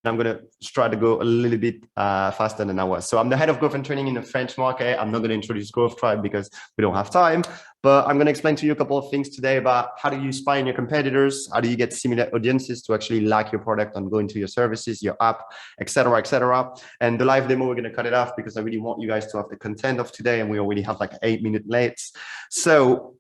I'm going to try to go a little bit faster than I was. So I'm the head of growth and training in the French market. I'm not going to introduce Growth Tribe because we don't have time, but I'm going to explain to you a couple of things today about how do you spy on your competitors, how do you get similar audiences to actually like your product and go into your services, your app, etc., etc. And the live demo, we're going to cut it off because I really want you guys to have the content of today, and we already have like 8 minutes late. So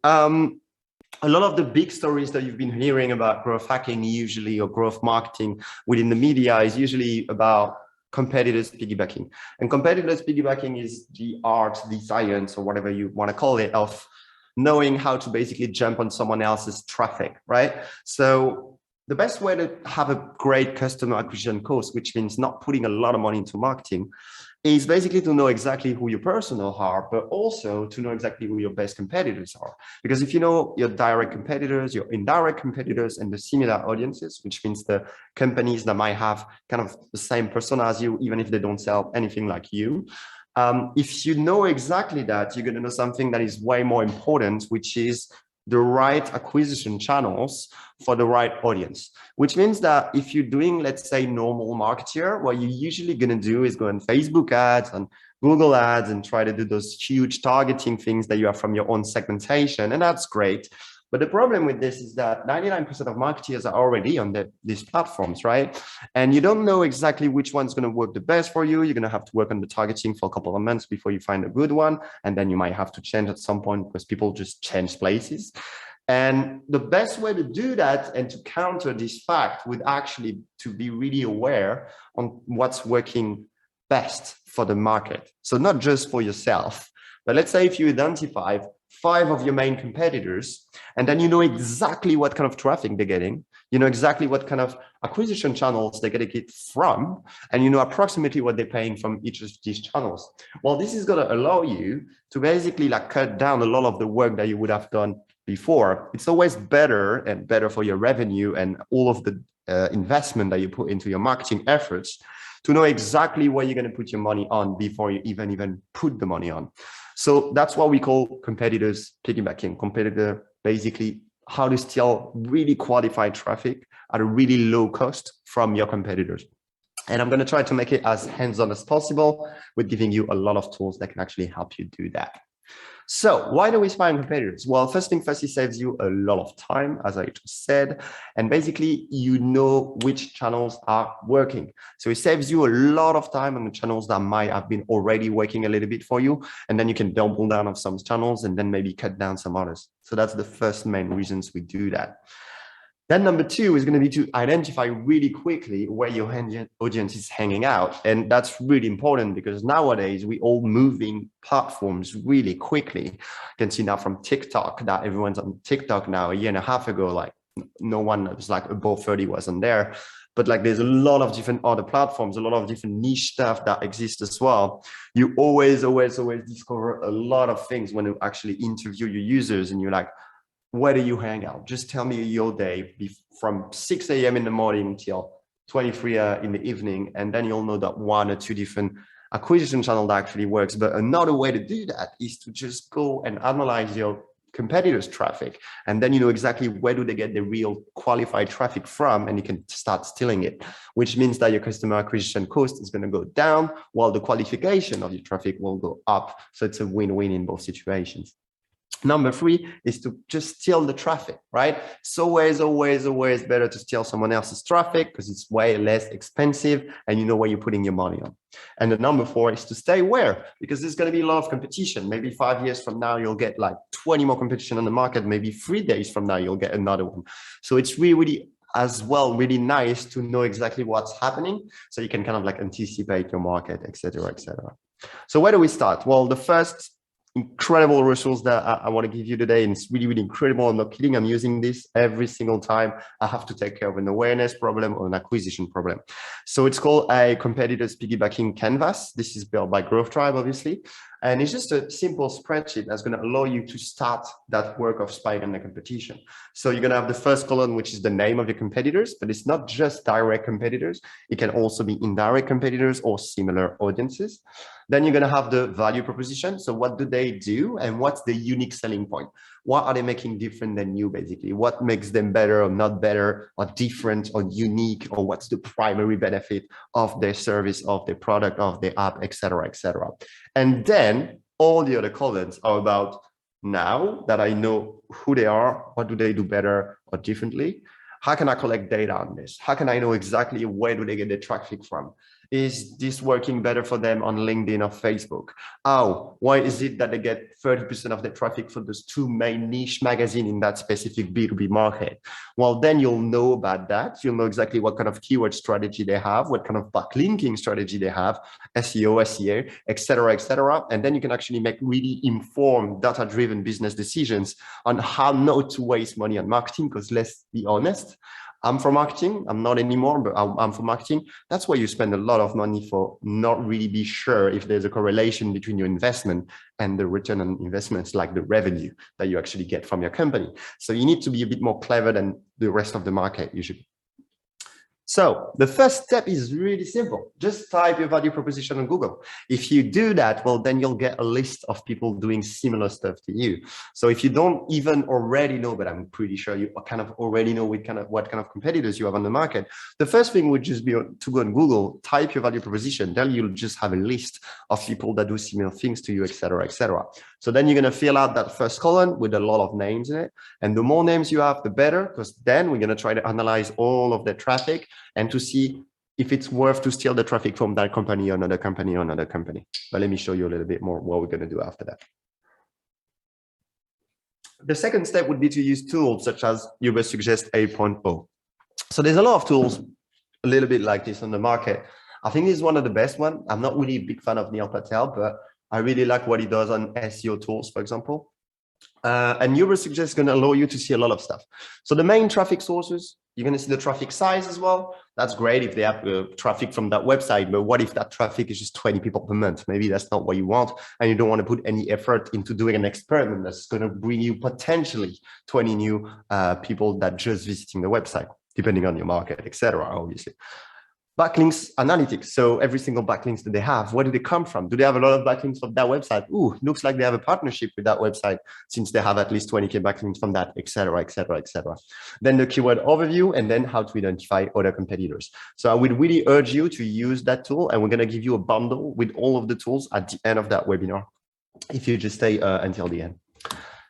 a lot of the big stories that you've been hearing about growth hacking usually, or growth marketing within the media, is usually about competitors piggybacking. And competitors piggybacking is the art, the science, or whatever you want to call it, of knowing how to basically jump on someone else's traffic, right? So the best way to have a great customer acquisition cost, which means not putting a lot of money into marketing, is basically to know exactly who your personal are, but also to know exactly who your best competitors are. Because if you know your direct competitors, your indirect competitors, and the similar audiences, which means the companies that might have kind of the same persona as you, even if they don't sell anything like you, if you know exactly that, you're going to know something that is way more important, which is the right acquisition channels for the right audience, which means that if you're doing, let's say, normal marketer, what you're usually going to do is go on Facebook ads and Google ads and try to do those huge targeting things that you have from your own segmentation. And that's great. But the problem with this is that 99% of marketers are already on these platforms, right? And you don't know exactly which one's going to work the best for you. You're going to have to work on the targeting for a couple of months before you find a good one. And then you might have to change at some point because people just change places. And the best way to do that and to counter this fact would actually to be really aware on what's working best for the market. So not just for yourself, but let's say if you identify 5 of your main competitors, and then you know exactly what kind of traffic they're getting, you know exactly what kind of acquisition channels they're going to get from, and you know approximately what they're paying from each of these channels. Well, this is going to allow you to basically like cut down a lot of the work that you would have done before. It's always better and better for your revenue and all of the investment that you put into your marketing efforts to know exactly where you're going to put your money on before you even put the money on. So that's what we call competitors piggybacking. Competitor, basically how to steal really qualified traffic at a really low cost from your competitors. And I'm going to try to make it as hands-on as possible with giving you a lot of tools that can actually help you do that. So why do we spy on competitors? Well, first thing first, it saves you a lot of time, as I just said. And basically, you know which channels are working. So it saves you a lot of time on the channels that might have been already working a little bit for you. And then you can double down on some channels and then maybe cut down some others. So that's the first main reasons we do that. Then number 2 is going to be to identify really quickly where your audience is hanging out. And that's really important because nowadays we all moving platforms really quickly. You can see now from TikTok that everyone's on TikTok now. A year and a half ago, like no one that was like above 30 wasn't there. But like there's a lot of different other platforms, a lot of different niche stuff that exists as well. You always discover a lot of things when you actually interview your users and you're like, where do you hang out? Just tell me your day from 6 a.m. in the morning till 23 in the evening. And then you'll know that 1 or 2 different acquisition channel that actually works. But another way to do that is to just go and analyze your competitors' traffic. And then you know exactly where do they get the real qualified traffic from, and you can start stealing it, which means that your customer acquisition cost is going to go down while the qualification of your traffic will go up. So it's a win-win in both situations. Number 3 is to just steal the traffic, right? It's always better to steal someone else's traffic because it's way less expensive and you know where you're putting your money on. And the number 4 is to stay aware because there's going to be a lot of competition. Maybe 5 years from now, you'll get like 20 more competition on the market. Maybe 3 days from now, you'll get another one. So it's really as well, really nice to know exactly what's happening so you can kind of like anticipate your market, etc., etc. So where do we start? Well, the first incredible resource that I want to give you today, and it's really incredible. I'm not kidding. I'm using this every single time I have to take care of an awareness problem or an acquisition problem. So it's called a competitors piggybacking canvas. This is built by Growth Tribe, obviously. And it's just a simple spreadsheet that's going to allow you to start that work of spying on the competition. So you're going to have the first column, which is the name of your competitors, but it's not just direct competitors. It can also be indirect competitors or similar audiences. Then you're going to have the value proposition. So what do they do and what's the unique selling point? What are they making different than you, basically? What makes them better or not better or different or unique, or what's the primary benefit of their service, of their product, of their app, et cetera, et cetera. And then all the other columns are about, now that I know who they are, what do they do better or differently? How can I collect data on this? How can I know exactly where do they get their traffic from? Is this working better for them on LinkedIn or Facebook? Oh, why is it that they get 30% of their traffic for those two main niche magazines in that specific B2B market? Well, then you'll know about that. You'll know exactly what kind of keyword strategy they have, what kind of backlinking strategy they have, SEO, SEA, et cetera, et cetera. And then you can actually make really informed, data-driven business decisions on how not to waste money on marketing, because let's be honest, I'm from marketing. I'm not anymore, but I'm from marketing. That's where you spend a lot of money for not really be sure if there's a correlation between your investment and the return on investments, like the revenue that you actually get from your company. So you need to be a bit more clever than the rest of the market usually. So the first step is really simple. Just type your value proposition on Google. If you do that, well, then you'll get a list of people doing similar stuff to you. So if you don't even already know, but I'm pretty sure you kind of already know what kind of competitors you have on the market, the first thing would just be to go on Google, type your value proposition. Then you'll just have a list of people that do similar things to you, et cetera, et cetera. So then you're going to fill out that first column with a lot of names in it. And the more names you have, the better, because then we're going to try to analyze all of their traffic and to see if it's worth to steal the traffic from that company or another company or another company. But let me show you a little bit more what we're going to do after that. The second step would be to use tools such as Suggest 8.0. So there's a lot of tools a little bit like this on the market. I think this is one of the best ones. I'm not really a big fan of Neil Patel, but I really like what he does on SEO tools, for example. And Suggest is going to allow you to see a lot of stuff. So the main traffic sources, you're going to see the traffic size as well. That's great if they have traffic from that website, but what if that traffic is just 20 people per month? Maybe that's not what you want, and you don't want to put any effort into doing an experiment that's going to bring you potentially 20 new people that just visiting the website, depending on your market, etc. Obviously. Backlinks analytics. So every single backlinks that they have, where do they come from? Do they have a lot of backlinks from that website? Ooh, looks like they have a partnership with that website since they have at least 20K backlinks from that, et cetera, et cetera, et cetera. Then the keyword overview, and then how to identify other competitors. So I would really urge you to use that tool, and we're going to give you a bundle with all of the tools at the end of that webinar, if you just stay until the end.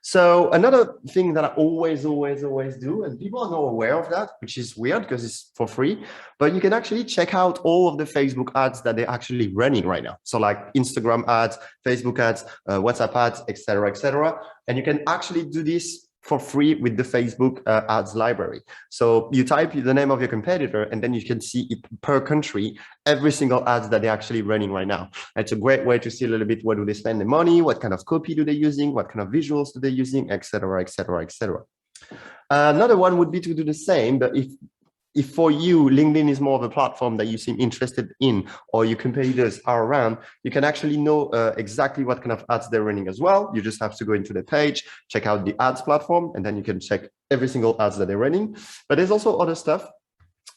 So another thing that I always do, and people are not aware of that, which is weird because it's for free, but you can actually check out all of the Facebook ads that they're actually running right now. So like Instagram ads, Facebook ads, WhatsApp ads, et cetera, and you can actually do this for free with the Facebook ads library. So you type the name of your competitor, and then you can see it per country, every single ads that they're actually running right now. It's a great way to see a little bit where do they spend the money, what kind of copy do they using, what kind of visuals do they using, et cetera, et cetera, et cetera. Another one would be to do the same, but if for you, LinkedIn is more of a platform that you seem interested in, or your competitors are around, you can actually know exactly what kind of ads they're running as well. You just have to go into the page, check out the ads platform, and then you can check every single ads that they're running. But there's also other stuff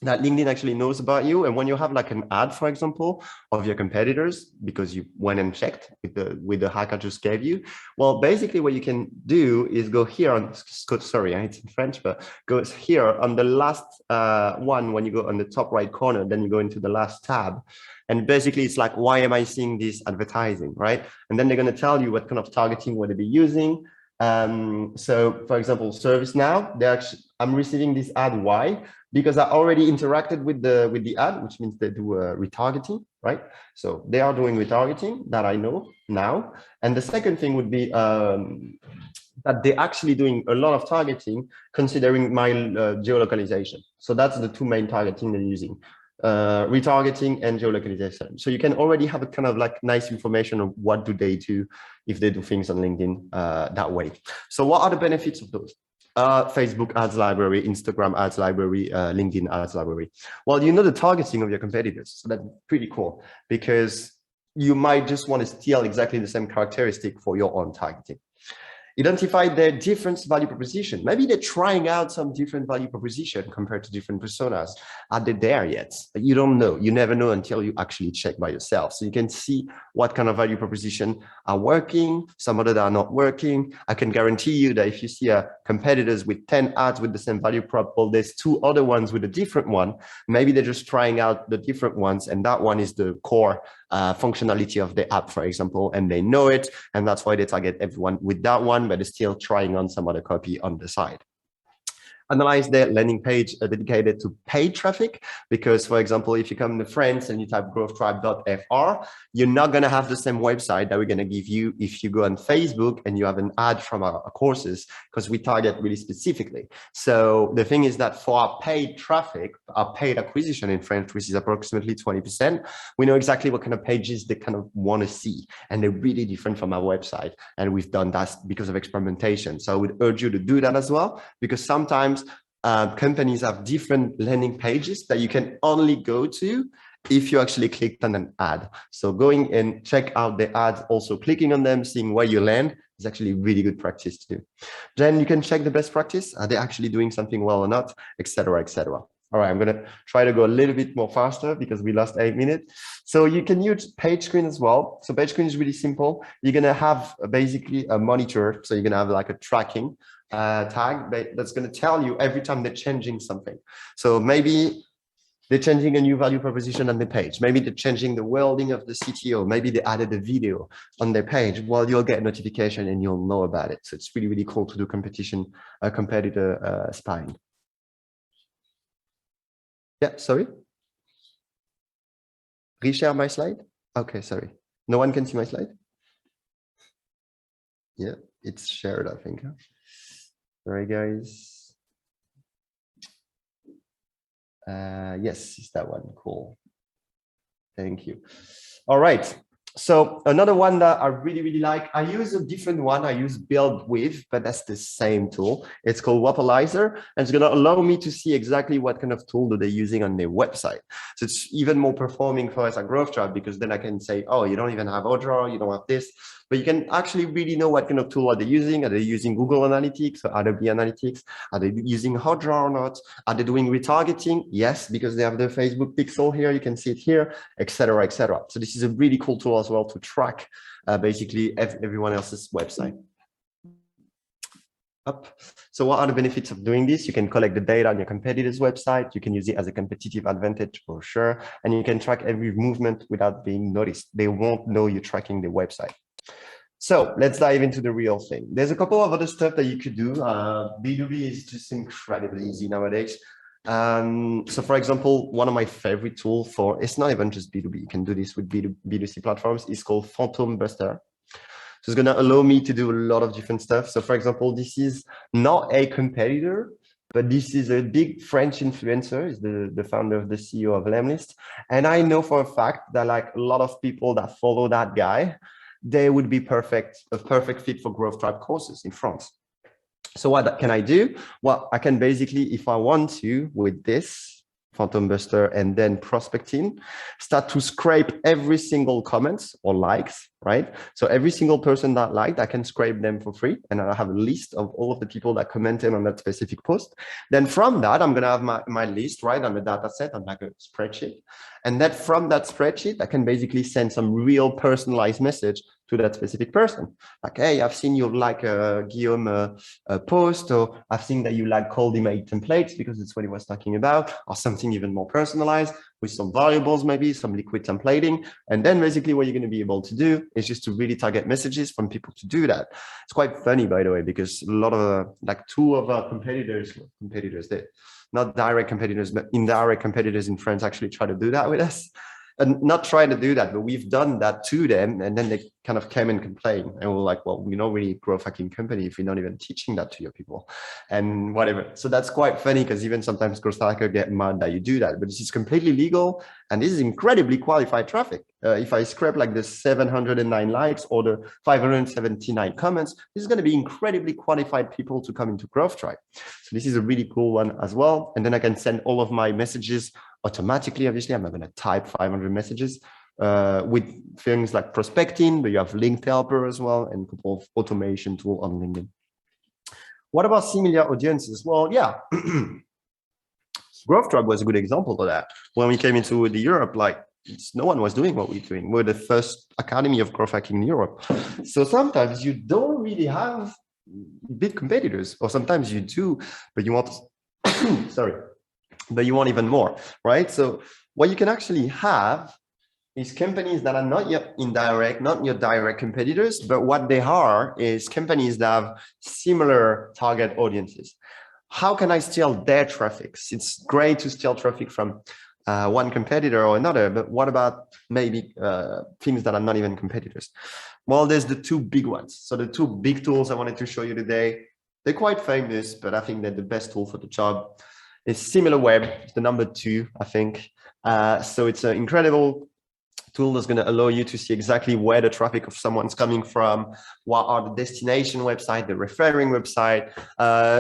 that LinkedIn actually knows about you. And when you have like an ad, for example, of your competitors, because you went and checked with the hack I just gave you, well, basically what you can do is go here on, sorry, it's in French, but go here on the last one, when you go on the top right corner, then you go into the last tab. And basically it's like, why am I seeing this advertising, right? And then they're going to tell you what kind of targeting would they be using. So for example, ServiceNow, I'm receiving this ad. Why? Because I already interacted with the ad, which means they do retargeting, right? So they are doing retargeting, that I know now. And the second thing would be that they're actually doing a lot of targeting considering my geolocalization. So that's the two main targeting they're using, retargeting and geolocalization. So you can already have a kind of like nice information of what do they do if they do things on LinkedIn that way. So what are the benefits of those? Facebook ads library, Instagram ads library, LinkedIn ads library. Well, you know the targeting of your competitors. So that's pretty cool, because you might just want to steal exactly the same characteristic for your own targeting. Identify their different value proposition. Maybe they're trying out some different value proposition compared to different personas. Are they there yet? You don't know. You never know until you actually check by yourself. So you can see what kind of value proposition are working, some other that are not working. I can guarantee you that if you see competitors with 10 ads with the same value prop, well, there's 2 other ones with a different one. Maybe they're just trying out the different ones, and that one is the core functionality of the app, for example, and they know it, and that's why they target everyone with that one, but they're still trying on some other copy on the side. Analyze their landing page dedicated to paid traffic, because, for example, if you come to France and you type growthtribe.fr, you're not going to have the same website that we're going to give you if you go on Facebook and you have an ad from our courses, because we target really specifically. So the thing is that for our paid traffic, our paid acquisition in French, which is approximately 20%, we know exactly what kind of pages they kind of want to see, and they're really different from our website. And we've done that because of experimentation. So I would urge you to do that as well, because sometimes companies have different landing pages that you can only go to if you actually clicked on an ad. So going and check out the ads, also clicking on them, seeing where you land is actually really good practice to do. Then you can check the best practice. Are they actually doing something well or not, etc., etc. All right, I'm going to try to go a little bit more faster because we lost 8 minutes. So you can use page screen as well. So page screen is really simple. You're going to have basically a monitor. So you're going to have like a tracking tag that's going to tell you every time they're changing something. So maybe they're changing a new value proposition on the page. Maybe they're changing the wording of the CTO. Maybe they added a video on their page. Well, you'll get a notification and you'll know about it. So it's really, really cool to do competitor spying. Yeah, sorry. Reshare my slide. Okay, sorry. No one can see my slide. Yeah, it's shared, I think. Sorry, guys. Yes, it's that one. Cool. Thank you. All right. So another one that I really, really like, I use a different one. I use Build With, but that's the same tool. It's called Wapalizer, and it's going to allow me to see exactly what kind of tool they're using on their website. So it's even more performing for us at Growth Tribe, because then I can say, oh, you don't even have Odra, you don't have this, but you can actually really know what kind of tool are they using. Are they using Google Analytics or Adobe Analytics? Are they using Odra or not? Are they doing retargeting? Yes, because they have the Facebook pixel here. You can see it here, etc., etc. So this is a really cool tool as well to track basically everyone else's website. Up. So what are the benefits of doing this? You can collect the data on your competitor's website. You can use it as a competitive advantage for sure. And you can track every movement without being noticed. They won't know you're tracking the website. So let's dive into the real thing. There's a couple of other stuff that you could do. B2B is just incredibly easy nowadays. So for example, one of my favorite tools for, it's not even just B2B, you can do this with B2C platforms, is called Phantom Buster. So it's going to allow me to do a lot of different stuff. So for example, this is not a competitor, but this is a big French influencer, is the founder of the CEO of Lemlist. And I know for a fact that like a lot of people that follow that guy, they would be a perfect fit for Growth Tribe courses in France. So what can I do? Well, I can basically, if I want to, with this Phantom Buster and then prospecting, start to scrape every single comment or likes, right? So every single person that liked, I can scrape them for free. And I have a list of all of the people that commented on that specific post. Then from that, I'm going to have my list, right, on the data set, on like a spreadsheet. And then from that spreadsheet, I can basically send some real personalized message to that specific person. Like, hey, I've seen you like Guillaume a post, or I've seen that you like cold email templates, because it's what he was talking about, or something even more personalized with some variables, maybe some liquid templating. And then basically what you're going to be able to do is just to really target messages from people to do that. It's quite funny, by the way, because a lot of like 2 of our competitors, they not direct competitors, but indirect competitors in France actually try to do that with us. And not trying to do that, but we've done that to them. And then they kind of came and complained. And we're like, well, we're not really a growth hacking company if you're not even teaching that to your people and whatever. So that's quite funny, because even sometimes growth hackers get mad that you do that. But this is completely legal. And this is incredibly qualified traffic. If I scrape like the 709 likes or the 579 comments, this is going to be incredibly qualified people to come into Growth Tribe. So this is a really cool one as well. And then I can send all of my messages automatically. Obviously, I'm not going to type 500 messages. with things like prospecting, but you have linked helper as well, and a couple of automation tool on LinkedIn. What about similar audiences? Well, yeah, Growth Tribe was a good example of that. When we came into the Europe, like no one was doing what we're doing. We're the first academy of growth hacking in Europe. So sometimes you don't really have big competitors, or sometimes you do, but you want, sorry, but you want even more, right? So what you can actually have is companies that are not your indirect, not your direct competitors, but what they are is companies that have similar target audiences. How can I steal their traffic? It's great to steal traffic from one competitor or another, but what about maybe things that are not even competitors? Well, there's the two big ones. So the two big tools I wanted to show you today, they're quite famous, but I think they're the best tool for the job. It's SimilarWeb, it's the number 2, I think. So it's an incredible tool that's going to allow you to see exactly where the traffic of someone's coming from, what are the destination website, the referring website,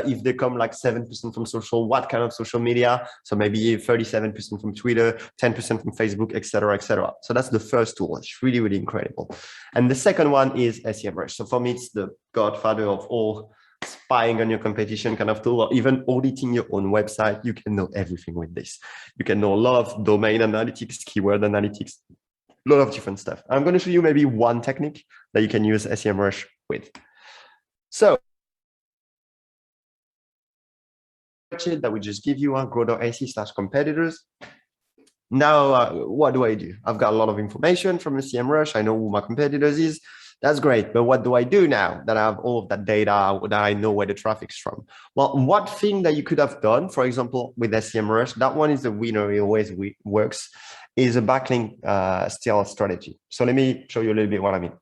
if they come like 7% from social, what kind of social media, so maybe 37% from Twitter, 10% from Facebook, etc., etc. So that's the first tool. It's really, really incredible. And the second one is SEMrush. So for me, it's the godfather of all spying on your competition kind of tool, or even auditing your own website. You can know everything with this. You can know a lot of domain analytics, keyword analytics, a lot of different stuff. I'm going to show you maybe one technique that you can use SEMrush with. So that we just give you on grow.ac/competitors. Now, what do? I've got a lot of information from SEMrush. I know who my competitors is. That's great. But what do I do now that I have all of that data, that I know where the traffic's from? Well, one thing that you could have done, for example, with SEMrush, that one is the winner. It always works, is a backlink steal strategy. So let me show you a little bit what I mean.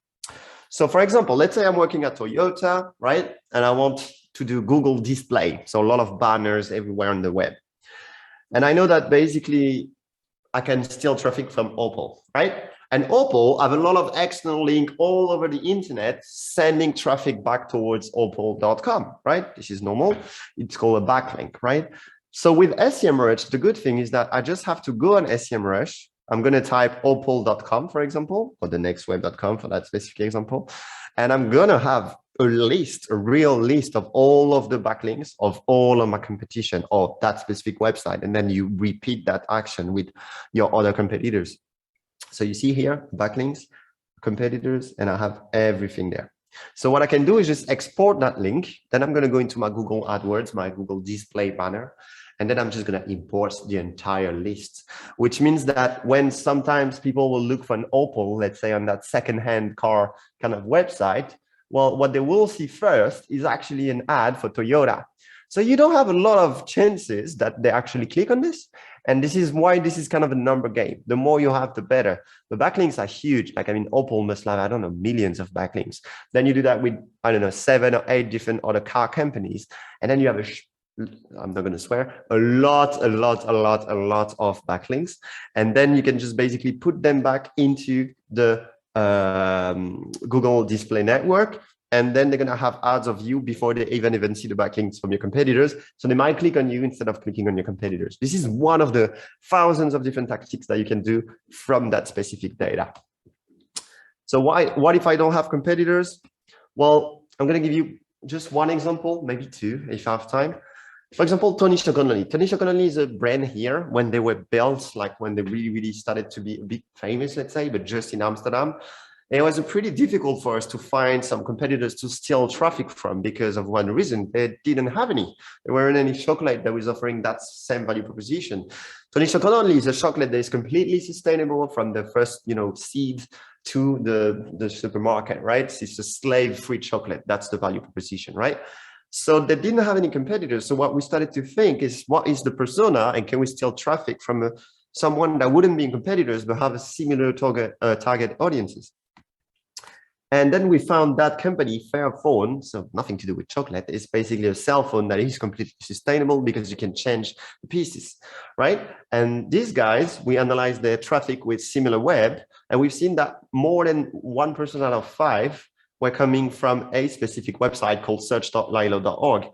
So for example, let's say I'm working at Toyota, right? And I want to do Google display. So a lot of banners everywhere on the web. And I know that basically I can steal traffic from Opel, right? And Opel have a lot of external link all over the internet, sending traffic back towards opel.com, right? This is normal. It's called a backlink, right? So with SEMrush, the good thing is that I just have to go on SEMrush. I'm going to type opel.com, for example, or the nextweb.com for that specific example. And I'm going to have a list, a real list of all of the backlinks of all of my competition or that specific website. And then you repeat that action with your other competitors. So you see here, backlinks, competitors, and I have everything there. So what I can do is just export that link. Then I'm going to go into my Google AdWords, my Google display banner. And then I'm just going to import the entire list, which means that when sometimes people will look for an Opel, let's say on that secondhand car kind of website, well, what they will see first is actually an ad for Toyota. So you don't have a lot of chances that they actually click on this. And this is why this is kind of a number game. The more you have, the better. The backlinks are huge. Like, I mean, Opel must have, I don't know, millions of backlinks. Then you do that with, I don't know, 7 or 8 different other car companies. And then you have I'm not going to swear, a lot of backlinks. And then you can just basically put them back into the Google Display Network. And then they're going to have ads of you before they even see the backlinks from your competitors. So they might click on you instead of clicking on your competitors. This is one of the thousands of different tactics that you can do from that specific data. So what if I don't have competitors? Well, I'm going to give you just one example, maybe 2 if I have time. For example, Tony Chocolonely. Tony Chocolonely is a brand here when they were built, like when they really started to be a bit famous, let's say, but just in Amsterdam. It was pretty difficult for us to find some competitors to steal traffic from because of one reason. They didn't have any. There weren't any chocolate that was offering that same value proposition. Tony Chocolonely is a chocolate that is completely sustainable from the first, seed to the supermarket, right? It's a slave-free chocolate. That's the value proposition, right? So they didn't have any competitors. So what we started to think is, what is the persona, and can we steal traffic from someone that wouldn't be competitors but have a similar target audiences? And then we found that company, Fairphone, so nothing to do with chocolate. It's basically a cell phone that is completely sustainable because you can change the pieces, right? And these guys, we analyzed their traffic with SimilarWeb, and we've seen that more than 1% out of 5 were coming from a specific website called search.lilo.org.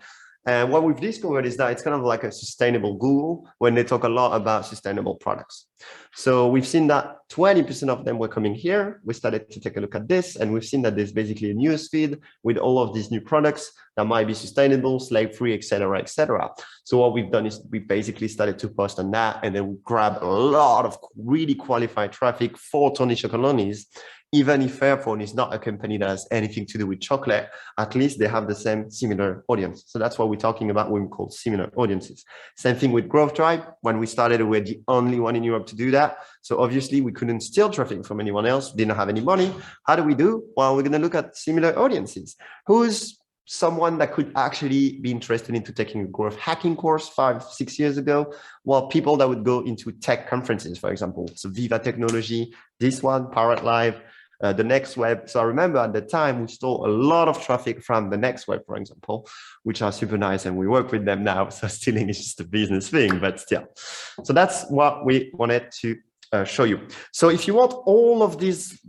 And what we've discovered is that it's kind of like a sustainable Google when they talk a lot about sustainable products. So we've seen that 20% of them were coming here. We started to take a look at this, and we've seen that there's basically a news feed with all of these new products that might be sustainable, slave-free, et cetera, et cetera. So what we've done is we basically started to post on that, and then we grab a lot of really qualified traffic for Tony Chocolonely's. Even if Fairphone is not a company that has anything to do with chocolate, at least they have the same similar audience. So that's what we're talking about when we call similar audiences. Same thing with Growth Tribe. When we started, we were the only one in Europe to do that. So obviously we couldn't steal traffic from anyone else, didn't have any money. How do we do? Well, we're going to look at similar audiences. Who's someone that could actually be interested into taking a growth hacking course 5-6 years ago? Well, people that would go into tech conferences, for example. So Viva Technology, this one, Parrot Live, the Next Web. So I remember at the time we stole a lot of traffic from the Next Web, for example, which are super nice, and we work with them now. So stealing is just a business thing, but still. So that's what we wanted to show you. So if you want all of these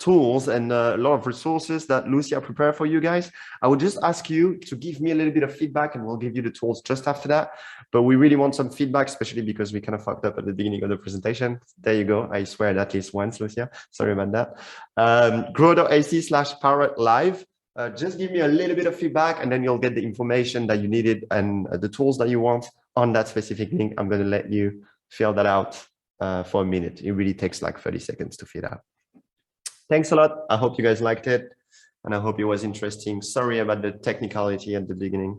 tools and a lot of resources that Lucia prepared for you guys, I would just ask you to give me a little bit of feedback, and we'll give you the tools just after that. But we really want some feedback, especially because we kind of fucked up at the beginning of the presentation. There you go. I swear at least once, Lucia. Sorry about that. Grow.ac/Parrot Live. Just give me a little bit of feedback, and then you'll get the information that you needed and the tools that you want on that specific link. I'm going to let you fill that out for a minute. It really takes like 30 seconds to fill out. Thanks a lot. I hope you guys liked it, and I hope it was interesting. Sorry about the technicality at the beginning.